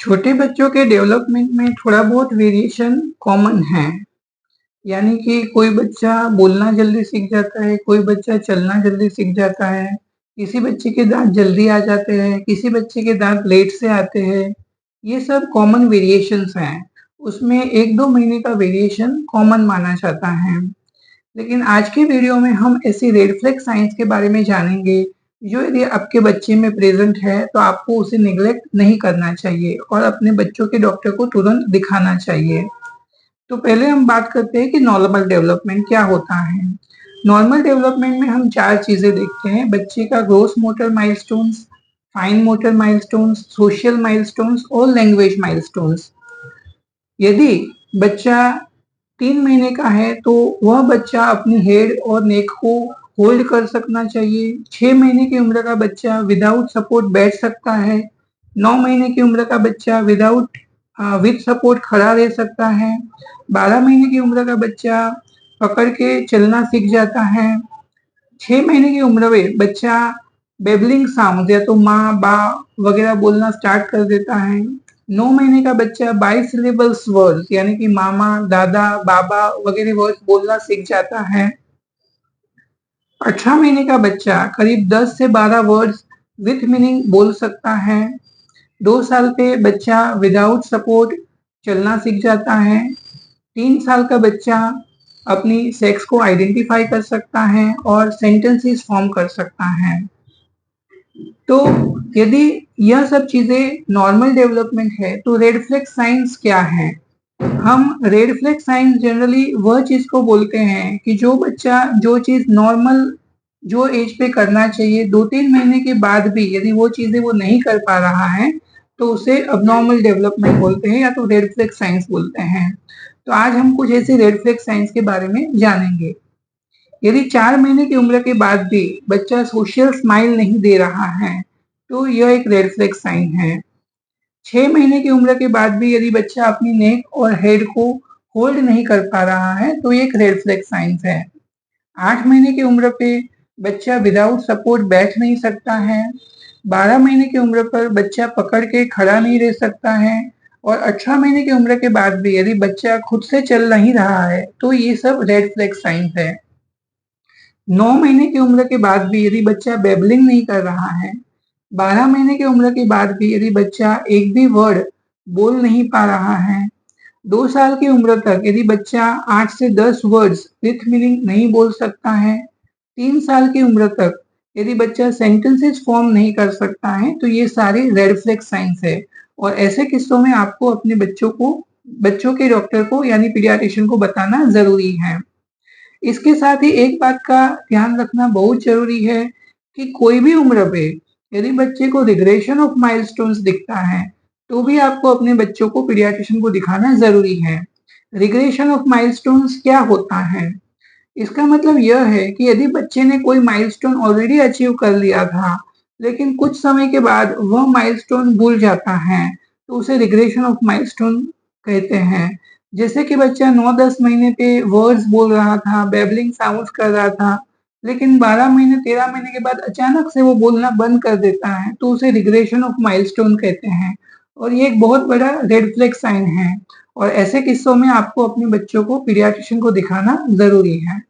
छोटे बच्चों के डेवलपमेंट में थोड़ा बहुत वेरिएशन कॉमन है। यानी कि कोई बच्चा बोलना जल्दी सीख जाता है, कोई बच्चा चलना जल्दी सीख जाता है, किसी बच्चे के दाँत जल्दी आ जाते हैं, किसी बच्चे के दाँत लेट से आते हैं। ये सब कॉमन वेरिएशंस हैं। उसमें 1-2 महीने का वेरिएशन कॉमन माना जाता है। लेकिन आज के वीडियो में हम ऐसी रेड फ्लैग साइंस के बारे में जानेंगे, जो यदि आपके बच्चे में प्रेज़ेंट है, तो आपको उसे नेग्लेक्ट नहीं करना चाहिए और अपने बच्चों के डॉक्टर को तुरंत दिखाना चाहिए। तो पहले हम बात करते हैं कि नॉर्मल डेवलपमेंट क्या होता है। नॉर्मल डेवलपमेंट में हम 4 चीज़ें देखते हैं, बच्चे का gross motor milestones, fine motor milestones, social milestones और लैंग्वेज माइलस्टोन्स। यदि बच्चा 3 महीने का है तो वह बच्चा अपनी हेड और नेक को होल्ड कर सकना चाहिए। 6 महीने की उम्र का बच्चा विदाउट सपोर्ट बैठ सकता है। 9 महीने की उम्र का बच्चा विथ सपोर्ट खड़ा रह सकता है। 12 महीने की उम्र का बच्चा पकड़ के चलना सीख जाता है। 6 महीने की उम्र में बच्चा बेबलिंग साउंड या तो माँ, बा वगैरह बोलना स्टार्ट कर देता है। 9 महीने का बच्चा बाइसिलेबल्स वर्ड्स यानी कि मामा, दादा, बाबा वगैरह वर्ड्स बोलना सीख जाता है। 18 महीने का बच्चा करीब 10 से 12 वर्ड्स विथ मीनिंग बोल सकता है। 2 साल पे बच्चा विदाउट सपोर्ट चलना सीख जाता है। 3 साल का बच्चा अपनी सेक्स को आइडेंटिफाई कर सकता है और सेंटेंसेस फॉर्म कर सकता है। तो यदि यह सब चीजें नॉर्मल डेवलपमेंट है तो रेड फ्लैग साइंस क्या है? हम रेड फ्लैग साइंस जनरली वह चीज को बोलते हैं कि जो बच्चा जो चीज नॉर्मल जो एज पे करना चाहिए 2-3 महीने के बाद भी यदि वो चीजें वो नहीं कर पा रहा है तो उसे अबनॉर्मल डेवलपमेंट बोलते हैं या तो रेड फ्लैग साइंस बोलते हैं। तो आज हम कुछ ऐसे रेड फ्लैग साइंस के बारे में जानेंगे। यदि 4 महीने की उम्र के बाद भी बच्चा सोशल स्माइल नहीं दे रहा है, तो यह एक रेड फ्लैग साइन है। 6 महीने की उम्र के बाद भी यदि बच्चा अपनी नेक और हेड को होल्ड नहीं कर पा रहा है, तो ये एक रेड फ्लैग साइंस है। 8 महीने की उम्र पे बच्चा विदाउट सपोर्ट बैठ नहीं सकता है। 12 महीने की उम्र पर बच्चा पकड़ के खड़ा नहीं रह सकता है और 18 महीने की उम्र के बाद भी यदि बच्चा खुद से चल नहीं रहा है, तो ये सब रेड फ्लैग साइंस है। 9 महीने की उम्र के बाद भी यदि बच्चा बेबलिंग नहीं कर रहा है, 12 महीने की उम्र के बाद भी यदि बच्चा एक भी वर्ड बोल नहीं पा रहा है, 2 साल की उम्र तक यदि बच्चा 8 से 10 वर्ड्स विथ मीनिंग नहीं बोल सकता है, 3 साल की उम्र तक यदि बच्चा सेंटेंसेस फॉर्म नहीं कर सकता है, तो ये सारे रेड फ्लैग साइंस है और ऐसे किस्सों में आपको अपने बच्चों के डॉक्टर को यानी पीडियाट्रिशियन को बताना ज़रूरी है। इसके साथ ही एक बात का ध्यान रखना बहुत ज़रूरी है कि कोई भी उम्र पे यदि बच्चे को रिग्रेशन ऑफ माइलस्टोन्स दिखता है, तो भी आपको अपने बच्चों को पीडियाट्रिशियन को दिखाना ज़रूरी है। रिग्रेशन ऑफ माइलस्टोन्स क्या होता है? इसका मतलब यह है कि यदि बच्चे ने कोई माइलस्टोन ऑलरेडी अचीव कर लिया था, लेकिन कुछ समय के बाद वह माइलस्टोन भूल जाता है, तो उसे रिग्रेशन ऑफ माइलस्टोन कहते हैं। जैसे कि बच्चा 9-10 महीने पे वर्ड्स बोल रहा था, बैबलिंग साउंड्स कर रहा था, लेकिन 12 महीने, 13 महीने के बाद अचानक से वो बोलना बंद कर देता है, तो उसे रिग्रेशन ऑफ माइलस्टोन कहते हैं और ये एक बहुत बड़ा रेड फ्लैग साइन है और ऐसे किस्सों में आपको अपने बच्चों को पीडियाट्रिशियन को दिखाना ज़रूरी है।